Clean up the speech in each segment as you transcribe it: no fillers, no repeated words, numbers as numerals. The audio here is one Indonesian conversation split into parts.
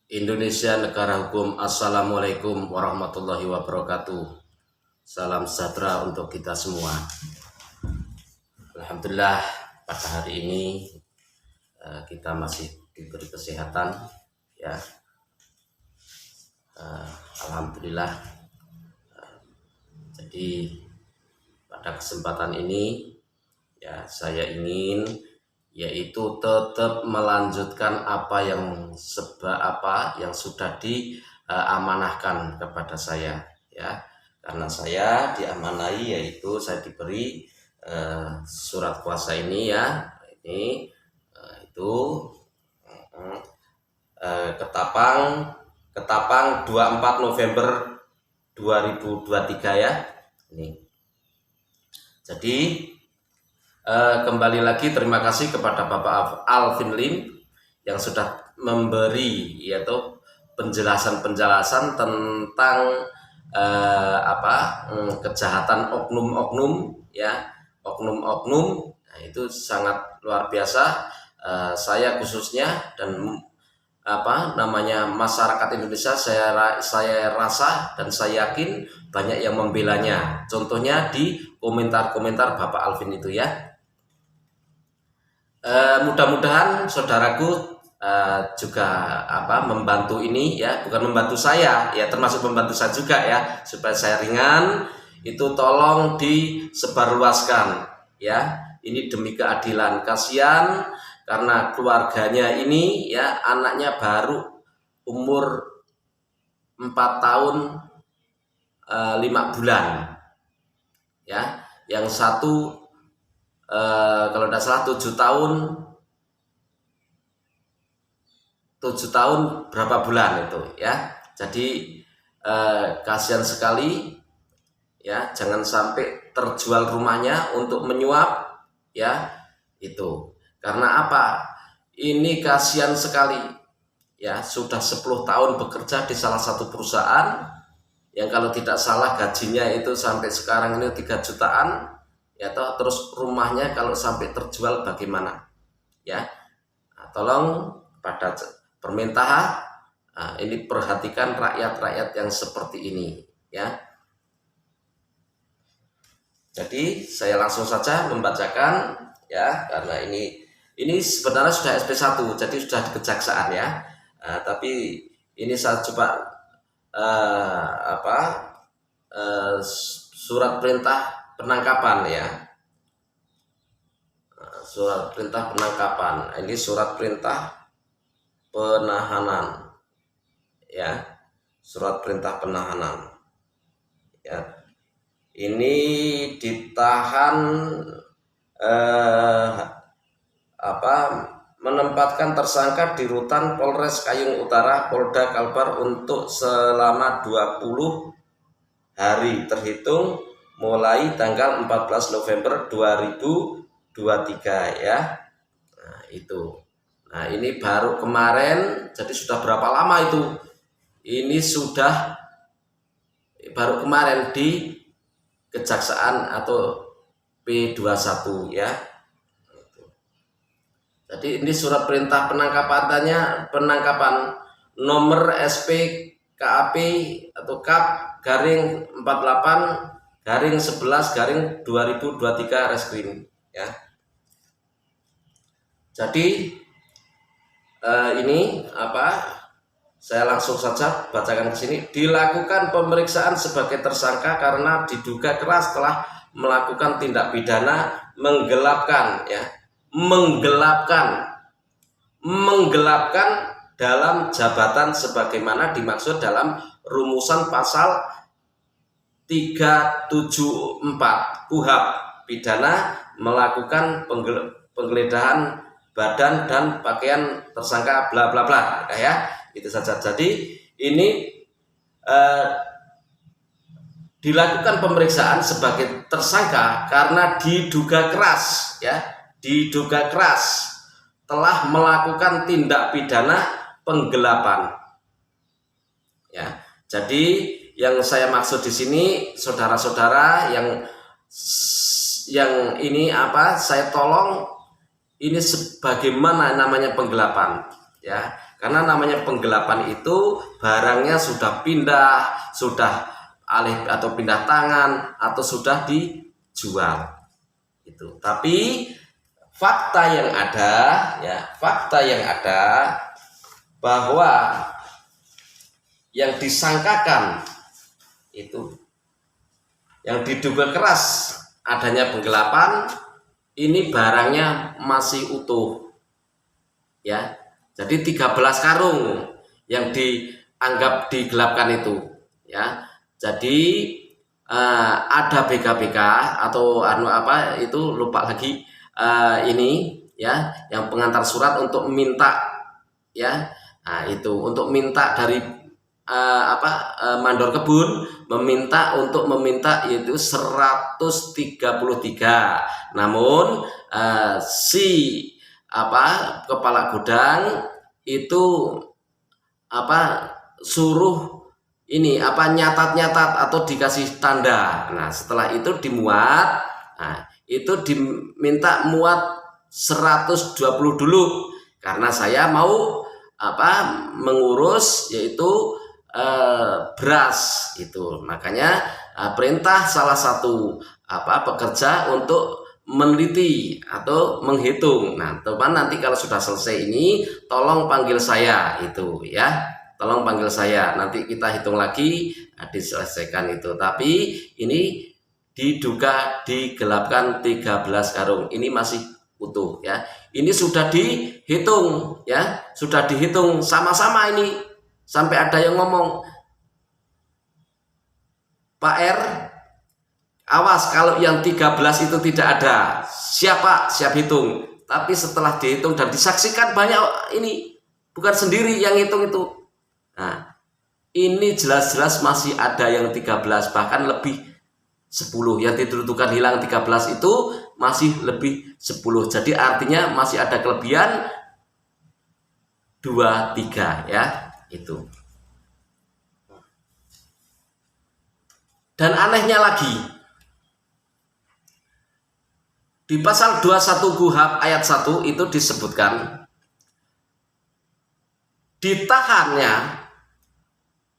Indonesia negara hukum. Assalamualaikum warahmatullahi wabarakatuh. Salam sejahtera untuk kita semua. Alhamdulillah pada hari ini kita masih diberi kesehatan ya. Alhamdulillah. Jadi pada kesempatan ini ya saya ingin yaitu tetap melanjutkan apa yang sudah diamanahkan kepada saya ya, karena saya diamanai yaitu saya diberi surat kuasa ini ya, ini itu Ketapang 24 November 2023 ya ini. Jadi kembali lagi terima kasih kepada Bapak Alvin Lim yang sudah memberi yaitu penjelasan tentang kejahatan oknum-oknum ya, oknum-oknum. Nah, itu sangat luar biasa. Saya khususnya dan masyarakat Indonesia saya rasa dan saya yakin banyak yang membelanya. Contohnya di komentar-komentar Bapak Alvin itu ya. Mudah-mudahan saudaraku juga membantu ini ya, bukan membantu saya ya, termasuk membantu saya juga ya, supaya saya ringan. Itu tolong disebarluaskan ya, ini demi keadilan. Kasihan karena keluarganya ini ya, anaknya baru umur 4 tahun 5 bulan ya, yang satu kalau tidak salah 7 tahun berapa bulan itu ya. Jadi kasihan sekali ya, jangan sampai terjual rumahnya untuk menyuap ya itu. Karena apa? Ini kasihan sekali ya, sudah 10 tahun bekerja di salah satu perusahaan yang kalau tidak salah gajinya itu sampai sekarang ini 3 jutaan ya, terus rumahnya kalau sampai terjual bagaimana ya. Nah, tolong pada permintaan ini perhatikan rakyat-rakyat yang seperti ini ya. Jadi saya langsung saja membacakan ya, karena ini sebenarnya sudah SP1 jadi sudah di kejaksaan ya. Tapi ini saya coba surat perintah penangkapan ya, surat perintah penangkapan. Ini surat perintah penahanan ya, surat perintah penahanan ya. Ini ditahan menempatkan tersangka di rutan Polres Kayong Utara Polda Kalbar untuk selama 20 hari terhitung mulai tanggal 14 November 2023 ya. Nah, itu. Nah, ini baru kemarin, jadi sudah berapa lama itu? Ini sudah baru kemarin di kejaksaan atau P21 ya. Jadi ini surat perintah penangkapan nomor SP KAP atau KAP garing 48 garing 11 garing 2023 Reskrim ya. Jadi ini saya langsung saja bacakan ke sini. Dilakukan pemeriksaan sebagai tersangka karena diduga keras telah melakukan tindak pidana menggelapkan dalam jabatan sebagaimana dimaksud dalam rumusan pasal 374 KUHP pidana melakukan penggeledahan badan dan pakaian tersangka bla bla bla ya, itu saja. Jadi ini dilakukan pemeriksaan sebagai tersangka karena diduga keras telah melakukan tindak pidana penggelapan ya. Jadi yang saya maksud di sini saudara-saudara yang ini saya tolong ini sebagaimana namanya penggelapan ya. Karena namanya penggelapan itu barangnya sudah pindah, sudah alih atau pindah tangan atau sudah dijual. Itu. Tapi fakta yang ada bahwa yang disangkakan itu, yang diduga keras adanya penggelapan, ini barangnya masih utuh ya. Jadi 13 karung yang dianggap digelapkan itu ya. Jadi ada BKBK atau itu lupa lagi, ini ya, yang pengantar surat untuk minta ya. Nah, itu untuk minta dari mandor kebun meminta yaitu 133. Namun si kepala gudang itu suruh ini nyatat atau dikasih tanda. Nah, setelah itu dimuat, nah, itu diminta muat 120 dulu karena saya mau mengurus yaitu beras itu. Makanya perintah salah satu pekerja untuk meneliti atau menghitung. Nah, teman, nanti kalau sudah selesai ini tolong panggil saya itu ya. Tolong panggil saya, nanti kita hitung lagi, diselesaikan itu. Tapi ini diduga digelapkan 13 karung. Ini masih utuh ya. Ini sudah dihitung ya, sudah dihitung sama-sama ini. Sampai ada yang ngomong, Pak R, awas kalau yang 13 itu tidak ada. Siapa? Siap hitung. Tapi setelah dihitung dan disaksikan banyak, ini bukan sendiri yang hitung itu. Nah, ini jelas-jelas masih ada yang 13, bahkan lebih 10. Yang ditentukan hilang 13 itu masih lebih 10. Jadi artinya masih ada kelebihan 2, 3 ya. Itu. Dan anehnya lagi, di pasal 21 KUHP ayat 1 itu disebutkan ditahannya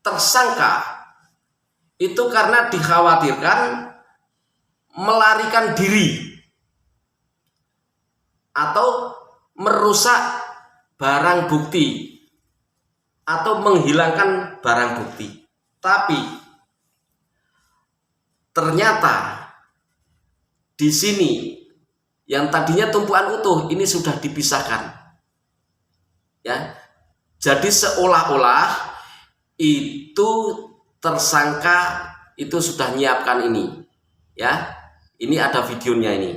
tersangka itu karena dikhawatirkan melarikan diri atau merusak barang bukti atau menghilangkan barang bukti. Tapi ternyata di sini yang tadinya tumpuan utuh ini sudah dipisahkan. Ya. Jadi seolah-olah itu tersangka itu sudah nyiapkan ini. Ya. Ini ada videonya ini.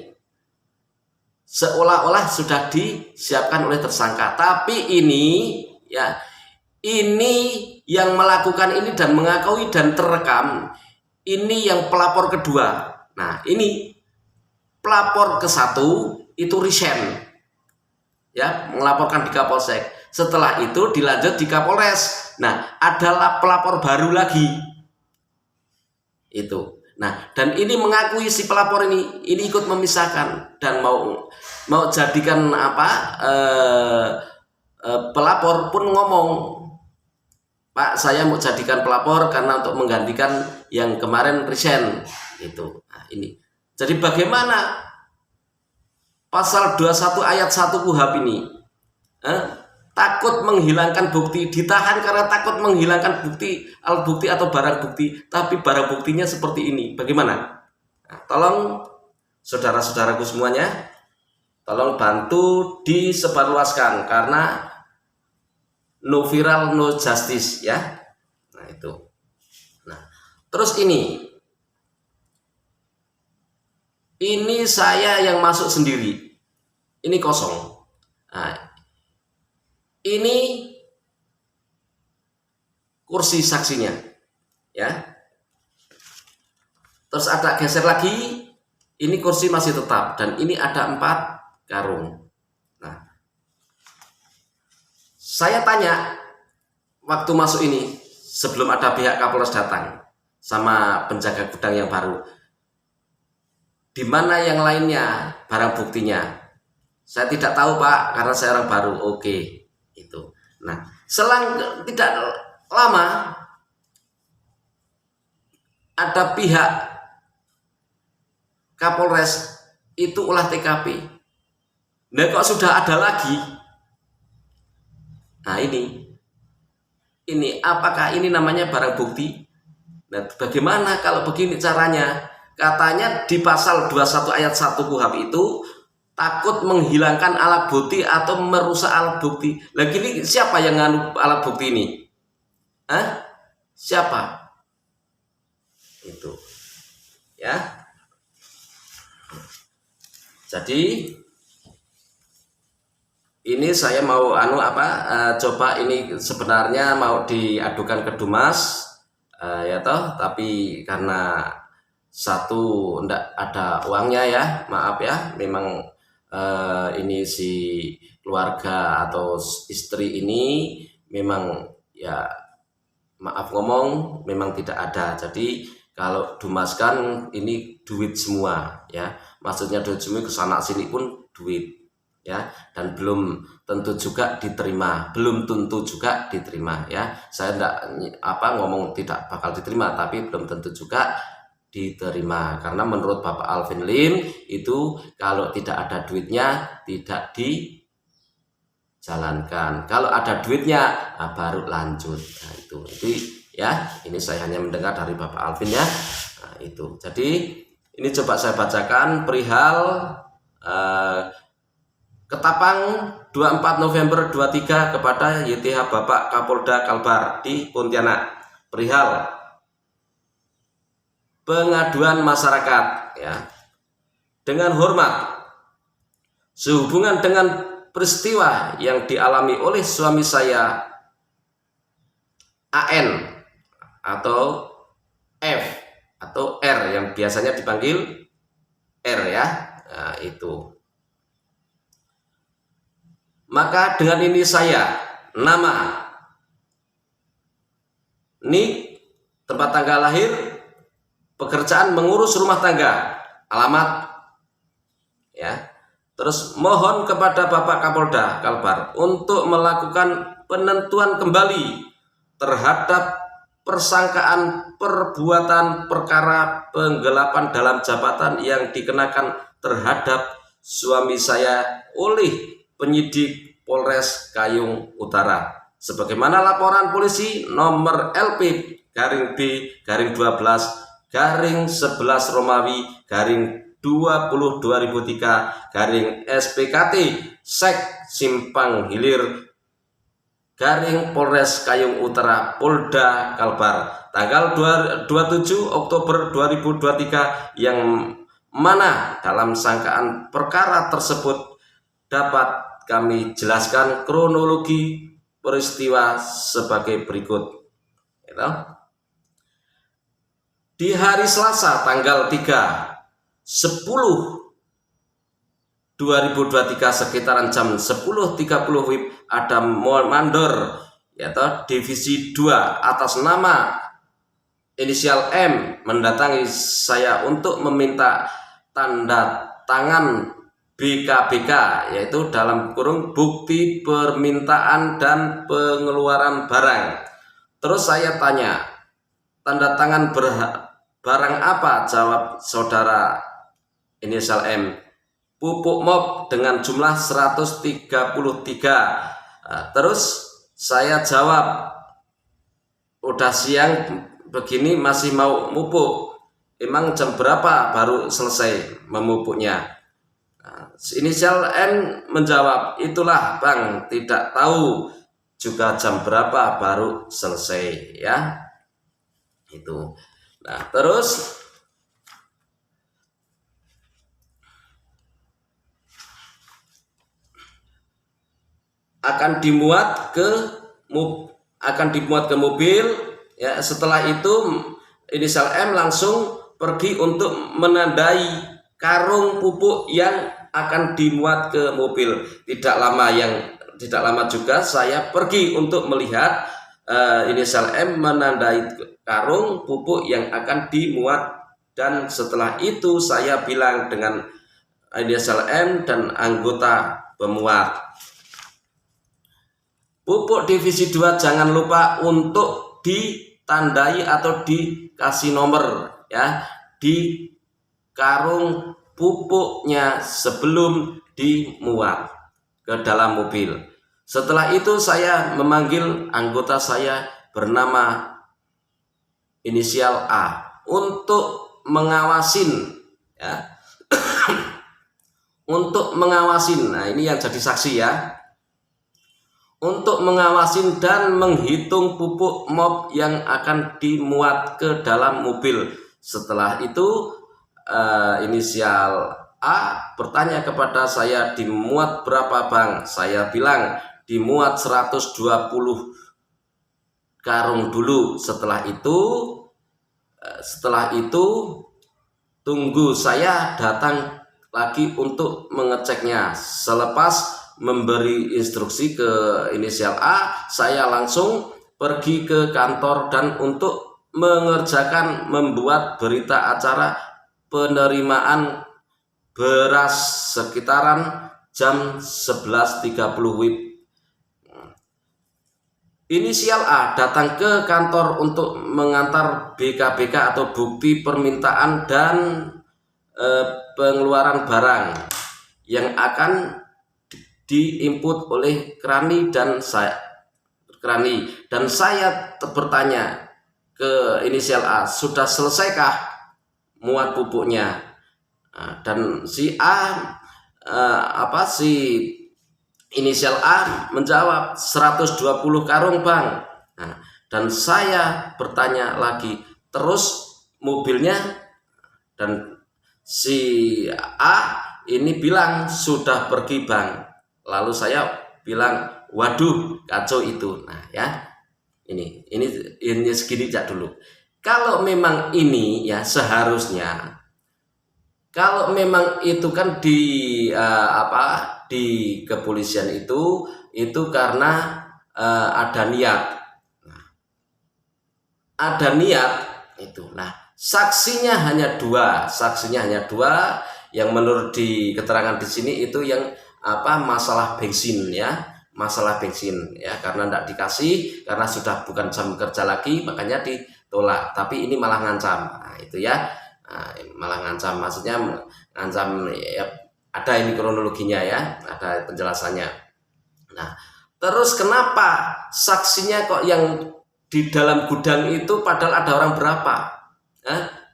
Seolah-olah sudah disiapkan oleh tersangka, tapi ini ya, ini yang melakukan ini dan mengakui dan terekam, ini yang pelapor kedua. Nah, ini pelapor ke satu itu resign ya, melaporkan di Kapolsek. Setelah itu dilanjut di Kapolres. Nah, adalah pelapor baru lagi itu. Nah, dan ini mengakui si pelapor ini ikut memisahkan dan mau jadikan pelapor pun ngomong, Pak, saya mau jadikan pelapor karena untuk menggantikan yang kemarin resign itu. Nah, ini. Jadi bagaimana pasal 21 ayat 1 KUHP ini? Takut menghilangkan bukti, ditahan karena takut menghilangkan alat bukti atau barang bukti, tapi barang buktinya seperti ini. Bagaimana? Nah, tolong saudara-saudaraku semuanya, tolong bantu disebarluaskan karena no viral no justice ya. Nah, itu. Nah, terus ini saya yang masuk sendiri. Ini kosong. Nah, ini kursi saksinya ya. Terus ada geser lagi, ini kursi masih tetap dan ini ada 4 karung. Nah, saya tanya waktu masuk ini sebelum ada pihak Kapolres datang sama penjaga gudang yang baru, di mana yang lainnya barang buktinya? Saya tidak tahu, Pak, karena saya orang baru. Oke, itu. Nah, selang tidak lama ada pihak Kapolres itu olah TKP. Nah, kok sudah ada lagi? Nah, ini apakah ini namanya barang bukti? Nah, bagaimana kalau begini caranya? Katanya di pasal 21 ayat 1 KUHP itu takut menghilangkan alat bukti atau merusak alat bukti. Lagi ini siapa yang nganu alat bukti ini? Hah? Siapa? Itu. Ya. Jadi ini saya mau coba ini sebenarnya mau diadukan ke Dumas ya toh, tapi karena satu ndak ada uangnya ya, maaf ya, memang ini si keluarga atau istri ini memang ya maaf ngomong memang tidak ada. Jadi kalau Dumas kan ini duit semua ya, maksudnya duit semua kesana sini pun duit ya, dan belum tentu juga diterima, ya. Saya enggak ngomong tidak bakal diterima, tapi belum tentu juga diterima, karena menurut Bapak Alvin Lim itu kalau tidak ada duitnya tidak dijalankan, kalau ada duitnya baru lanjut. Nah, itu ya, ini saya hanya mendengar dari Bapak Alvin ya. Nah, itu jadi ini coba saya bacakan perihal Ketapang 24 November 23 kepada YTH Bapak Kapolda Kalbar di Pontianak perihal pengaduan masyarakat ya. Dengan hormat, sehubungan dengan peristiwa yang dialami oleh suami saya AN atau F atau R yang biasanya dipanggil R ya. Nah, itu. Maka dengan ini saya nama, nik, tempat tanggal lahir, pekerjaan mengurus rumah tangga, alamat ya. Terus mohon kepada Bapak Kapolda Kalbar untuk melakukan penentuan kembali terhadap persangkaan perbuatan perkara penggelapan dalam jabatan yang dikenakan terhadap suami saya oleh penyidik Polres Kayung Utara sebagaimana laporan polisi nomor LP-B-12-11 Romawi 20/2003 SPKT Sek Simpang Hilir Polres Kayung Utara Polda Kalbar tanggal 27 Oktober 2023 yang mana dalam sangkaan perkara tersebut dapat kami jelaskan kronologi peristiwa sebagai berikut. Di hari Selasa tanggal 3/10/2023 sekitaran jam 10.30 WIB ada mandor yaitu divisi 2 atas nama inisial M mendatangi saya untuk meminta tanda tangan BKBK yaitu dalam kurung bukti permintaan dan pengeluaran barang. Terus saya tanya, tanda tangan barang apa? Jawab saudara inisial M, pupuk MOP dengan jumlah 133. Terus saya jawab, udah siang begini masih mau mupuk, emang jam berapa baru selesai memupuknya? Inisial N menjawab, itulah Bang, tidak tahu juga jam berapa baru selesai ya. Itu. Nah, terus akan dimuat ke mobil ya. Setelah itu inisial M langsung pergi untuk menandai karung pupuk yang akan dimuat ke mobil. Tidak lama juga saya pergi untuk melihat inisial M menandai karung pupuk yang akan dimuat, dan setelah itu saya bilang dengan inisial M dan anggota pemuat, Pupuk divisi 2 jangan lupa untuk ditandai atau dikasih nomor ya di karung pupuknya sebelum dimuat ke dalam mobil. Setelah itu saya memanggil anggota saya bernama inisial A untuk mengawasin ya. Untuk mengawasin. Nah, ini yang jadi saksi ya. Untuk mengawasin dan menghitung pupuk MOP yang akan dimuat ke dalam mobil. Setelah itu inisial A bertanya kepada saya, dimuat berapa bang? Saya bilang dimuat 120 karung dulu. Setelah itu tunggu saya datang lagi untuk mengeceknya. Selepas memberi instruksi ke inisial A, saya langsung pergi ke kantor dan untuk mengerjakan membuat berita acara penerimaan beras sekitaran jam 11.30 WIB. Inisial A datang ke kantor untuk mengantar BKBK atau bukti permintaan dan pengeluaran barang yang akan diinput oleh Krani dan saya bertanya ke inisial A, sudah selesaikah muat pupuknya? Dan si inisial A menjawab 120 karung bang. Dan saya bertanya lagi, terus mobilnya? Dan si A ini bilang sudah pergi bang. Lalu saya bilang, waduh kacau itu. Nah ya, ini segini aja dulu. Kalau memang ini ya seharusnya, kalau memang itu kan di kepolisian itu karena ada niat. Ada niat itu. Nah, saksinya hanya dua, yang menurut di keterangan di sini itu yang masalah bensin ya, karena tidak dikasih, karena sudah bukan jam kerja lagi makanya ditolak, tapi ini malah ngancam. Nah, itu ya, malah ngancam, maksudnya ngancam ya, ada ini kronologinya ya, ada penjelasannya. Nah, terus kenapa saksinya kok yang di dalam gudang itu padahal ada orang berapa?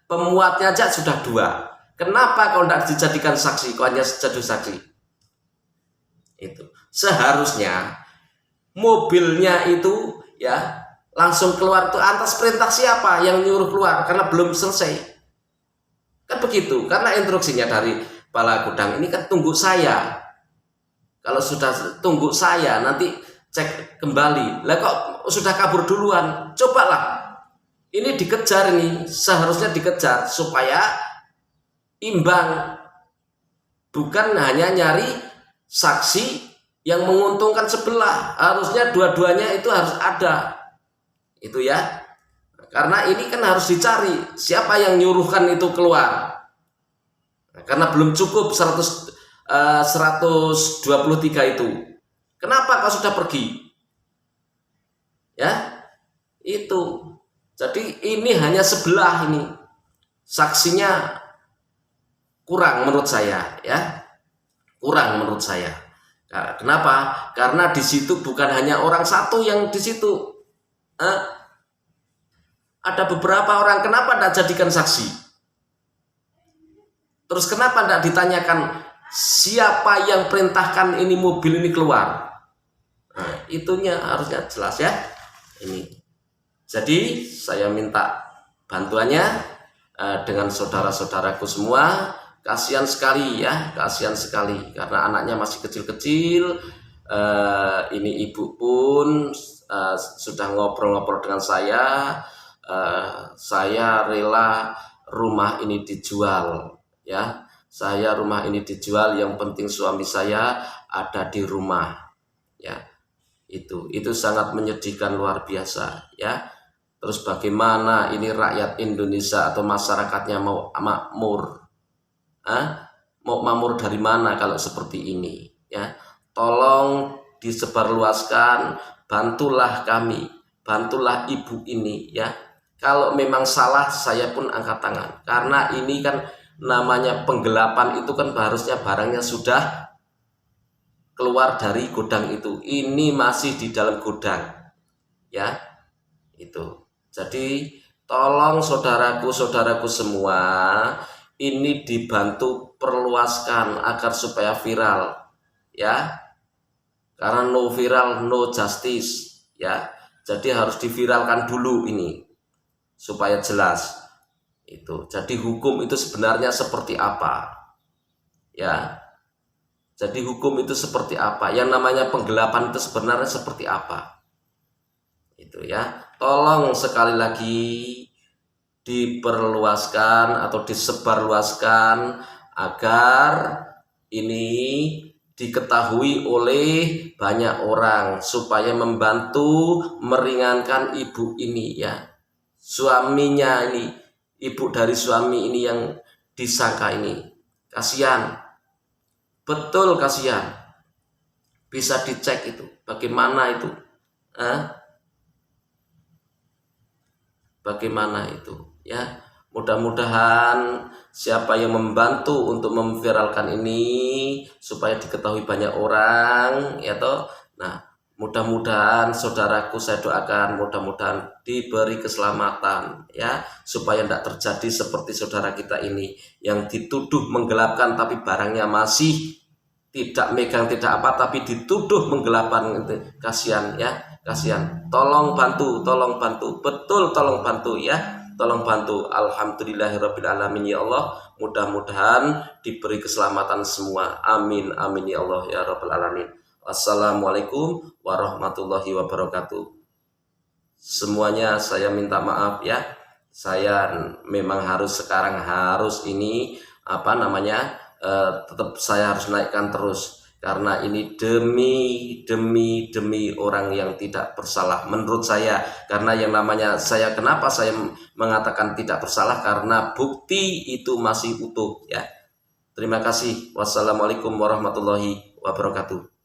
Pemuatnya aja sudah 2. Kenapa kalau tidak dijadikan saksi, kok hanya jadi saksi? Itu seharusnya mobilnya itu ya langsung keluar tuh atas perintah siapa yang nyuruh keluar, karena belum selesai kan begitu, karena instruksinya dari kepala gudang ini kan tunggu saya. Kalau sudah tunggu saya nanti cek kembali, lah kok sudah kabur duluan. Cobalah ini dikejar, ini seharusnya dikejar supaya imbang, bukan hanya nyari saksi yang menguntungkan sebelah. Harusnya dua-duanya itu harus ada itu ya, karena ini kan harus dicari siapa yang nyuruhkan itu keluar. Karena belum cukup 123 itu, kenapa kau sudah pergi ya, itu. Jadi ini hanya sebelah, ini saksinya kurang menurut saya ya, kurang menurut saya. Kenapa? Karena di situ bukan hanya orang satu yang di situ, ada beberapa orang. Kenapa tidak jadikan saksi? Terus kenapa tidak ditanyakan siapa yang perintahkan ini mobil ini keluar? Nah, itunya harusnya jelas ya. Ini. Jadi saya minta bantuannya dengan saudara-saudaraku semua. Kasihan sekali ya, kasihan sekali karena anaknya masih kecil-kecil. Ini ibu pun sudah ngobrol-ngobrol dengan saya. Saya rela rumah ini dijual ya. Rumah ini dijual, yang penting suami saya ada di rumah ya. Itu sangat menyedihkan luar biasa ya. Terus bagaimana ini rakyat Indonesia atau masyarakatnya mau makmur? Mau makmur dari mana kalau seperti ini ya? Tolong disebarluaskan bantulah kami, bantulah ibu ini ya. Kalau memang salah saya pun angkat tangan, karena ini kan namanya penggelapan, itu kan harusnya barangnya sudah keluar dari gudang itu. Ini masih di dalam gudang ya, itu. Jadi tolong saudaraku semua, ini dibantu perluaskan agar supaya viral ya, karena no viral no justice ya. Jadi harus diviralkan dulu ini supaya jelas itu. Jadi hukum itu sebenarnya seperti apa ya. Jadi hukum itu seperti apa, yang namanya penggelapan itu sebenarnya seperti apa, itu ya. Tolong sekali lagi diperluaskan atau disebarluaskan agar ini diketahui oleh banyak orang supaya membantu meringankan ibu ini ya, suaminya ini, ibu dari suami ini yang disangka ini. Kasihan, betul kasihan. Bisa dicek itu bagaimana itu, bagaimana itu ya. Mudah-mudahan siapa yang membantu untuk memviralkan ini supaya diketahui banyak orang ya toh. Nah, mudah-mudahan saudaraku, saya doakan mudah-mudahan diberi keselamatan ya, supaya tidak terjadi seperti saudara kita ini yang dituduh menggelapkan tapi barangnya masih tidak megang, tidak apa, tapi dituduh menggelapkan. Itu kasihan ya, kasihan. Tolong bantu, betul tolong bantu ya, tolong bantu. Alhamdulillahirabbil alamin ya Allah, mudah-mudahan diberi keselamatan semua, amin amin ya Allah ya rabbal alamin. Assalamualaikum warahmatullahi wabarakatuh. Semuanya saya minta maaf ya, saya memang sekarang harus ini tetap saya harus naikkan terus, karena ini demi orang yang tidak bersalah menurut saya. Karena yang namanya kenapa saya mengatakan tidak bersalah, karena bukti itu masih utuh ya. Terima kasih. Wassalamualaikum warahmatullahi wabarakatuh.